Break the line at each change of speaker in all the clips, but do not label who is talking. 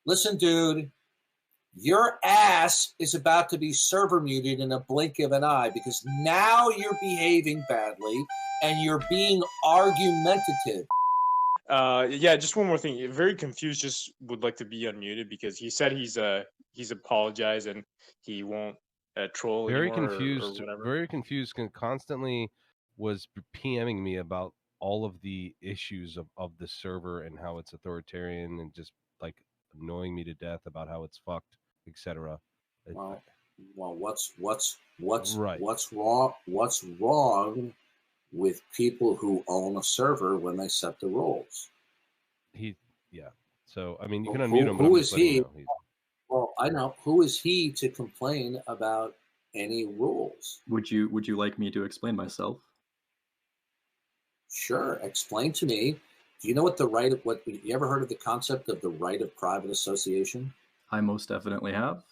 listen, dude, your ass is about to be server muted in a blink of an eye because now you're behaving badly and you're being argumentative.
Yeah, just one more thing. Very confused. Just would like to be unmuted because he said he's apologized and he won't troll
Very
anymore
confused.
or whatever.
Very confused. Constantly was PMing me about all of the issues of the server and how it's authoritarian and just like annoying me to death about how it's fucked, etc.
Well, what's
Right.
what's wrong? What's wrong with people who own a server when they set the rules?
Yeah. So I mean, you can
Who-
unmute him. But
who
I'm
is
just letting
he?
you know.
Well, I know. Who is he to complain about any rules?
Would you like me to explain myself?
Sure. Explain to me. Do you know what you ever heard of the concept of the right of private association?
I most definitely have.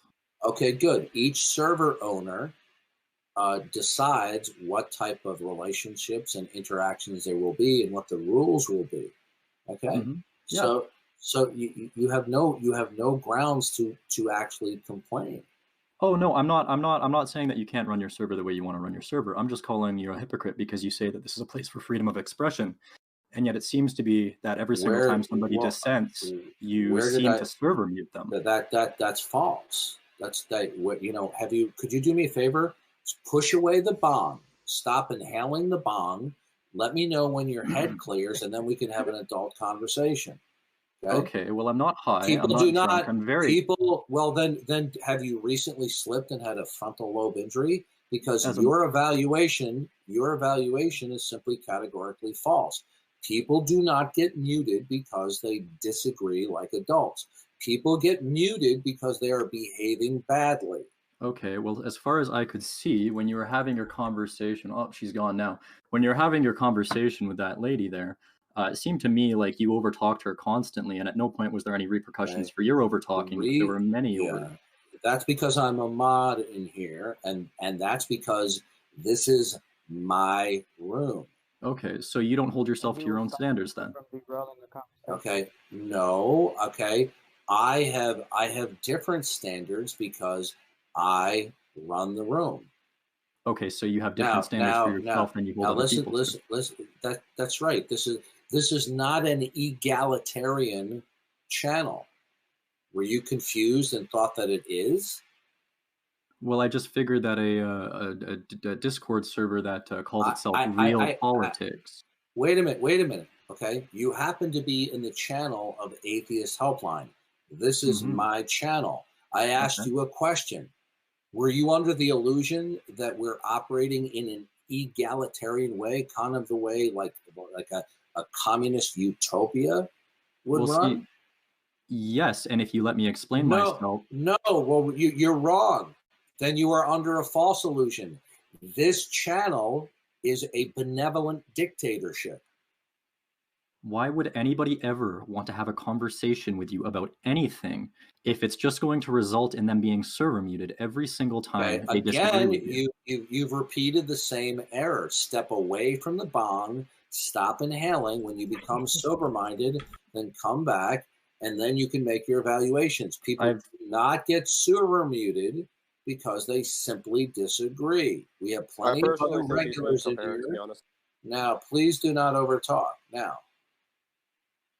Okay, good. Each server owner decides what type of relationships and interactions there will be and what the rules will be. Okay,
Mm-hmm. Yeah.
So you have no grounds to actually complain.
Oh no, I'm not saying that you can't run your server the way you want to run your server. I'm just calling you a hypocrite because you say that this is a place for freedom of expression, and yet it seems to be that every single time somebody dissents, you seem to server mute them.
That's false. Could you do me a favor? Push away the bong. Stop inhaling the bong. Let me know when your head clears, and then we can have an adult conversation.
Okay. Well, I'm not high.
People
I'm
do
not
not.
drunk. I'm very.
People. Well, then, have you recently slipped and had a frontal lobe injury? Because
As a-
your evaluation is simply categorically false. People do not get muted because they disagree like adults. People get muted because they are behaving badly.
Okay, well, as far as I could see, when you were having your conversation, oh, she's gone now. When you're having your conversation with that lady there, it seemed to me like you overtalked her constantly, and at no point was there any repercussions for your overtalking. There were many over.
That's because I'm a mod in here, and that's because this is my room.
Okay, so you don't hold yourself to your own standards then?
Okay, no, okay. I have different standards because I run the room.
Okay, so you have different standards for yourself than you hold other people.
Listen. That's right. This is not an egalitarian channel. Were you confused and thought that it is?
Well, I just figured that a Discord server that calls itself Real Politics.
Wait a minute. Okay, you happen to be in the channel of Atheist Helpline. This is my channel. I asked you a question. Were you under the illusion that we're operating in an egalitarian way, kind of the way like a communist utopia would run?
Yes, and if you let me explain myself.
No, well, you're wrong. Then you are under a false illusion. This channel is a benevolent dictatorship.
Why would anybody ever want to have a conversation with you about anything if it's just going to result in them being server muted every single time they disagree with you?
You've repeated the same error. Step away from the bong, stop inhaling. When you become sober-minded, then come back, and then you can make your evaluations. People do not get server muted because they simply disagree. We have plenty of other regulars in here. Now, please do not overtalk. Now,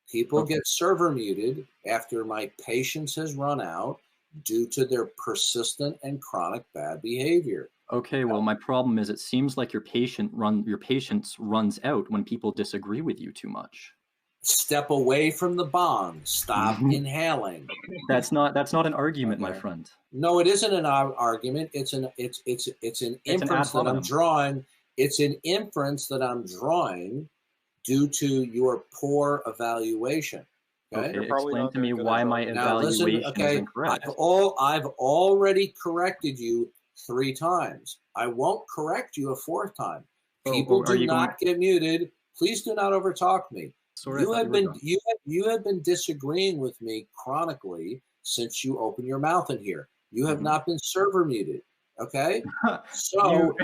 people get server muted after my patience has run out due to their persistent and chronic bad behavior.
Okay, well, my problem is it seems like your patience runs out when people disagree with you too much.
Step away from the bong. Stop inhaling.
That's not an argument, my friend.
No, it isn't an argument. It's an inference that I'm drawing. It's an inference that I'm drawing due to your poor evaluation.
Okay, explain to me why my evaluation is incorrect.
I've already corrected you 3 times. I won't correct you a 4th time. People do not get muted. Please do not overtalk me.
Sorry,
you have been disagreeing with me chronically since you opened your mouth in here. You have not been server muted. Okay, so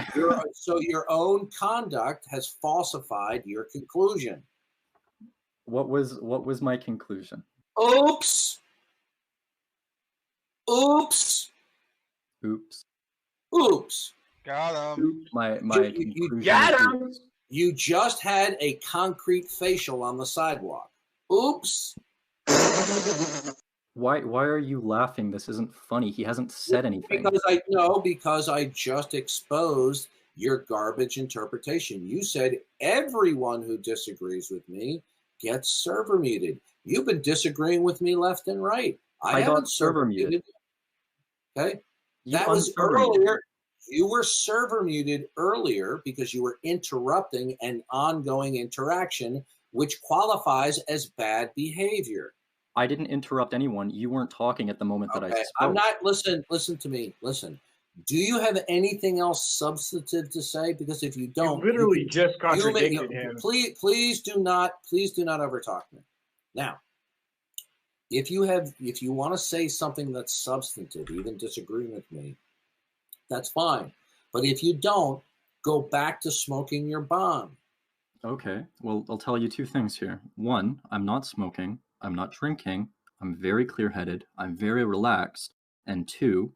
your own conduct has falsified your conclusion.
What was my conclusion?
Oops. Oops.
Oops.
Oops.
Got him.
My
You
conclusion
got
is
him!
oops.
You just had a concrete facial on the sidewalk. Oops.
Why are you laughing? This isn't funny. He hasn't said anything.
Because I just exposed your garbage interpretation. You said everyone who disagrees with me gets server muted. You've been disagreeing with me left and right. I haven't
got server muted.
Okay.
You
That was
unserver muted.
earlier. You were server muted earlier because you were interrupting an ongoing interaction, which qualifies as bad behavior.
I didn't interrupt anyone. You weren't talking at the moment that I spoke.
I'm not. Listen to me. Listen. Do you have anything else substantive to say? Because if you don't,
You literally just contradicted him.
Please do not overtalk me. Now, if you want to say something that's substantive, even disagreeing with me, that's fine. But if you don't, go back to smoking your bong.
Okay. Well, I'll tell you two things here. One, I'm not smoking. I'm not drinking. I'm very clear-headed. I'm very relaxed. And two,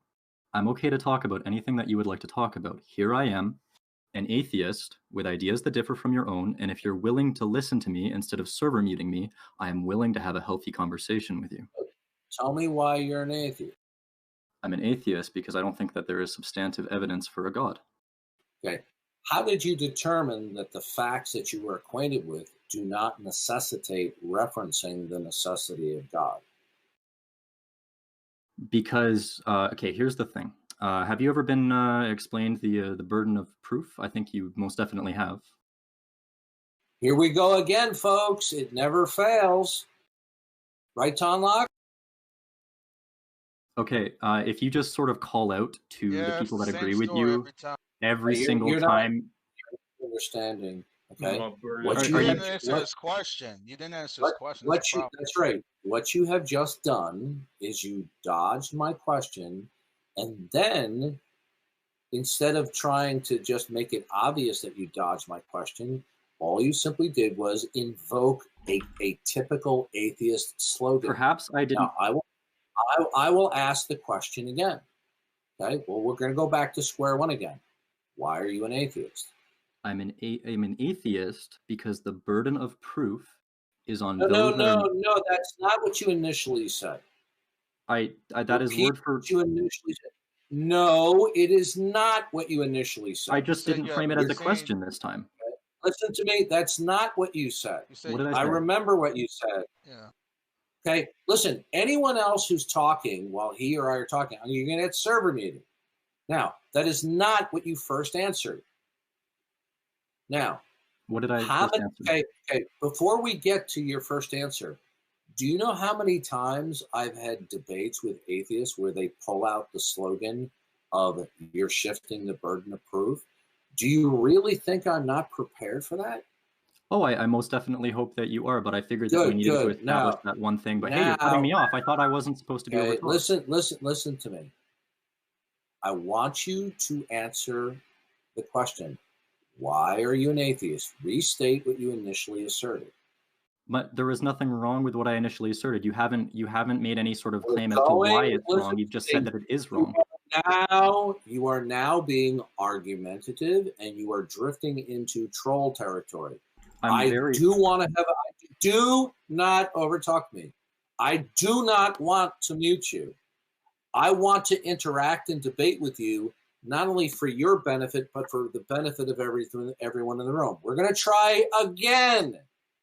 I'm okay to talk about anything that you would like to talk about. Here I am, an atheist with ideas that differ from your own, and if you're willing to listen to me instead of server muting me, I am willing to have a healthy conversation with you.
Tell me why you're an atheist.
I'm an atheist because I don't think that there is substantive evidence for a God.
Okay. How did you determine that the facts that you were acquainted with do not necessitate referencing the necessity of God?
Because, okay, here's the thing. Have you ever been explained the burden of proof? I think you most definitely have.
Here we go again, folks. It never fails. Right, Tonlock?
Okay, if you just sort of call out to the people that agree with you every single time.
Not understanding, okay?
You didn't answer his question. That's
right. What you have just done is you dodged my question, and then instead of trying to just make it obvious that you dodged my question, all you simply did was invoke a typical atheist slogan.
Perhaps I didn't.
Now, I will ask the question again. Okay. Well, we're going to go back to square one again. Why are you an atheist?
I'm an atheist because the burden of proof is on
No,
those.
No. That's not what you initially said.
That is word for.
What you initially said. No, it is not what you initially said.
I just didn't frame it as a question this time.
Okay. Listen to me. That's not what you said.
What did I say?
I remember what you said.
Yeah.
Okay, listen, anyone else who's talking while he or I are talking, you're going to get server muted. Now, that is not what you first answered. Now,
what did I first answer?
Okay, before we get to your first answer, do you know how many times I've had debates with atheists where they pull out the slogan of "you're shifting the burden of proof"? Do you really think I'm not prepared for that?
Oh, I most definitely hope that you are, but I figured that we needed to establish that one thing. But hey, you're cutting me off. I thought I wasn't supposed to be overtalked.
Listen to me. I want you to answer the question. Why are you an atheist? Restate what you initially asserted.
But there was nothing wrong with what I initially asserted. You haven't made any sort of claim as to why it's wrong. You've just said that it is wrong.
You are now being argumentative, and you are drifting into troll territory. Do not overtalk me. I do not want to mute you. I want to interact and debate with you, not only for your benefit, but for the benefit of everyone in the room. We're going to try again,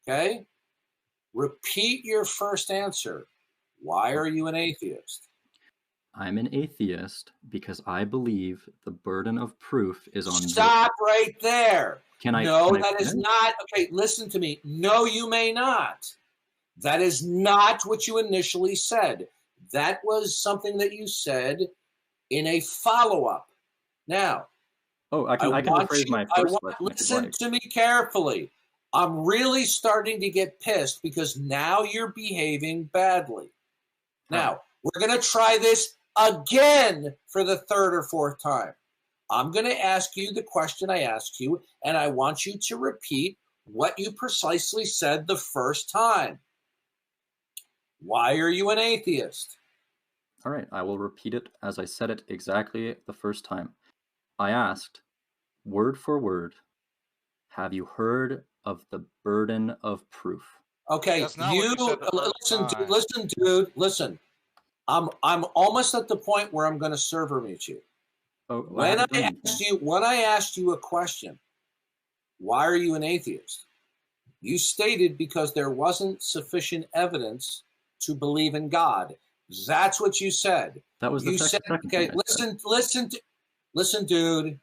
okay? Repeat your first answer. Why are you an atheist?
I'm an atheist because I believe the burden of proof is on.
Stop right there. That is
finish?
not. Okay, listen to me. No, you may not. That is not what you initially said. That was something that you said in a follow-up. Now,
I can rephrase my first question.
Listen to me carefully. I'm really starting to get pissed because now you're behaving badly. Now, we're going to try this again for the third or fourth time. I'm going to ask you the question I asked you, and I want you to repeat what you precisely said the first time. Why are you an atheist?
All right, I will repeat it as I said it exactly the first time. I asked, word for word, have you heard of the burden of proof?
Okay,
That's not what you said the first time.
listen, dude, listen. I'm almost at the point where I'm going to server mute you.
Oh,
When I asked you a question, why are you an atheist? You stated because there wasn't sufficient evidence to believe in God. That's what you said.
That was the second
okay,
thing
listen, dude.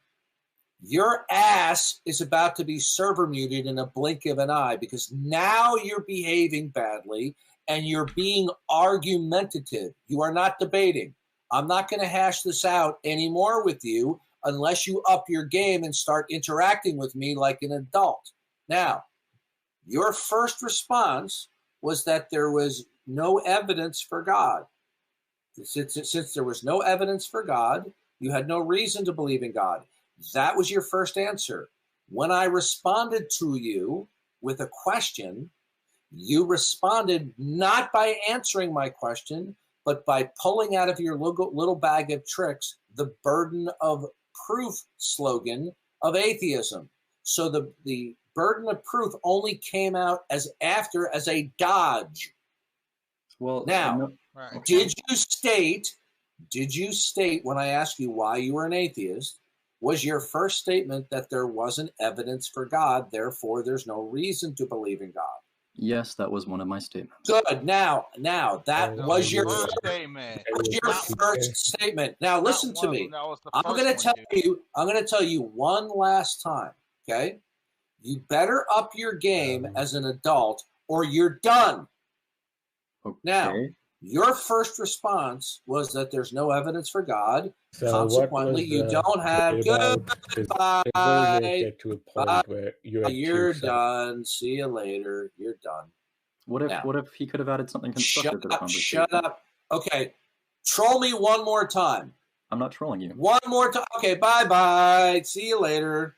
Your ass is about to be server muted in a blink of an eye because now you're behaving badly and you're being argumentative. You are not debating. I'm not going to hash this out anymore with you unless you up your game and start interacting with me like an adult. Now, your first response was that there was no evidence for God. Since there was no evidence for God, you had no reason to believe in God. That was your first answer. When I responded to you with a question, you responded not by answering my question, but by pulling out of your little bag of tricks the burden of proof slogan of atheism. So the burden of proof only came out as a dodge.
Well,
now, did you state when I asked you why you were an atheist, was your first statement that there wasn't evidence for God, therefore there's no reason to believe in God?
Yes, that was one of my statements.
Good. Now that was your
first statement.
That was your first statement. Now listen to me. I'm going to tell you one last time. Okay, you better up your game as an adult, or you're done.
Okay.
Now, your first response was that there's no evidence for God.
So
consequently, you don't have good. Bye.
To a point where
You're done. See you later. You're done.
What if he could have added something constructive to the conversation?
Shut up. Okay. Troll me one more time.
I'm not trolling you.
One more time. Okay, bye-bye. See you later.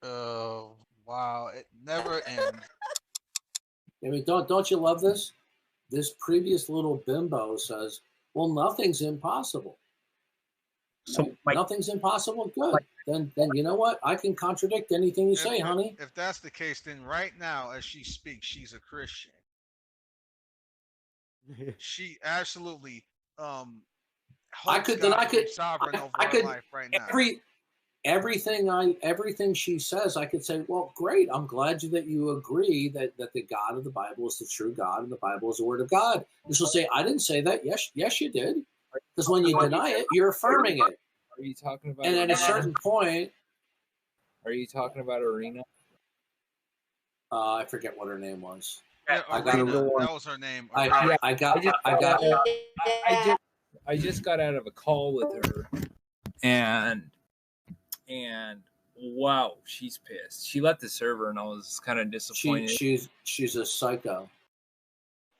Oh, wow. It never ends.
I mean, don't you love this? This previous little bimbo says, well, nothing's impossible.
So
nothing's impossible? Good. Then you know what? I can contradict anything you say, honey.
If that's the case, then right now, as she speaks, she's a Christian. She absolutely
I could
sovereign over her life right now.
Everything she says, I could say, well, great. I'm glad that you agree that the God of the Bible is the true God and the Bible is the Word of God. And she'll say, I didn't say that. Yes, you did. Because when you deny it, you're affirming it.
Are you talking about?
And at a certain point,
are you talking about Arena?
I forget what her name was.
Yeah, that was her name.
I just got out of a call with her, and wow, she's pissed. She left the server, and I was kind of disappointed.
She's a psycho.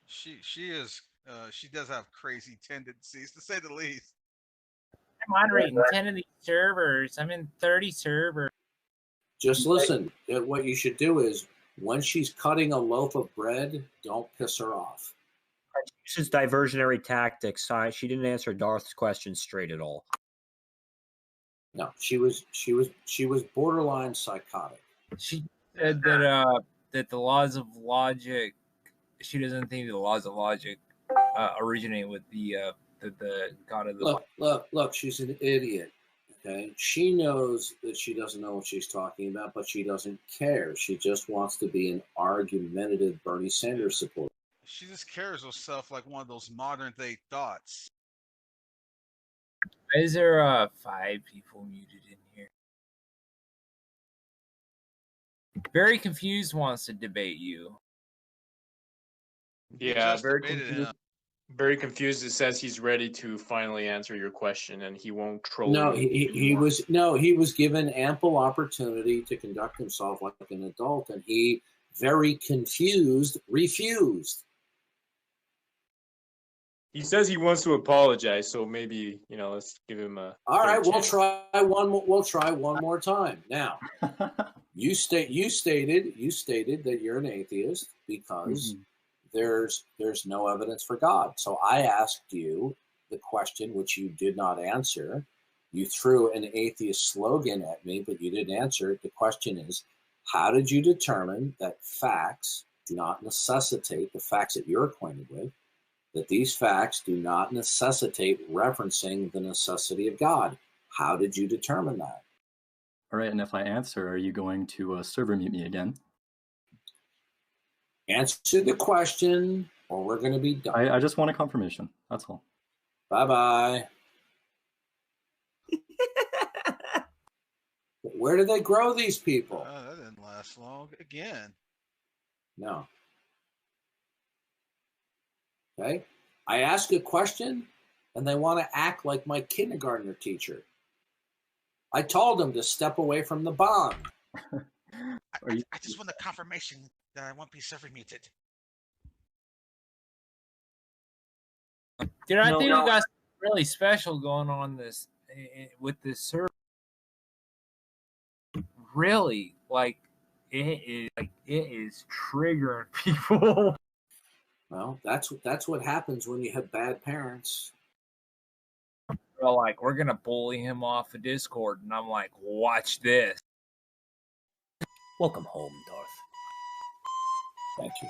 She is. She does have crazy tendencies, to say the least.
I'm moderating 10 of these servers. I'm in 30 servers.
Just listen. What you should do is, when she's cutting a loaf of bread, don't piss her off.
She uses diversionary tactics. She didn't answer Darth's question straight at all.
No, she was borderline psychotic.
She said that the laws of logic. She doesn't think the laws of logic originate with the God of the
Bible. Look, she's an idiot. Okay, she knows that she doesn't know what she's talking about, but she doesn't care. She just wants to be an argumentative Bernie Sanders supporter.
She just carries herself like one of those modern day thoughts.
Why is there 5 people muted in here? Very confused wants to debate you.
Yeah, very confused. It says he's ready to finally answer your question, and he won't troll.
No, he was given ample opportunity to conduct himself like an adult, and he, very confused, refused.
He says he wants to apologize, so maybe let's give him a.
All right, we'll try one more time. Now, you stated that you're an atheist because there's no evidence for God. So I asked you the question, which you did not answer. You threw an atheist slogan at me, but you didn't answer it. The question is, how did you determine that facts do not necessitate, the facts that you're acquainted with, that these facts do not necessitate referencing the necessity of God? How did you determine that?
All right, and if I answer, are you going to server mute me again?
Answer the question, or we're going to be done.
I just want a confirmation. That's all.
Bye-bye. Where do they grow these people?
That didn't last long. Again.
No. Okay. I ask a question, and they want to act like my kindergartner teacher. I told them to step away from the bomb.
I just want the confirmation that I won't be server muted.
Dude, I think we got something really special going on this with this server. Really, like it is triggering people.
Well, that's what happens when you have bad parents.
They're like, we're gonna bully him off of Discord, and I'm like, watch this.
Welcome home, Darth.
Thank you.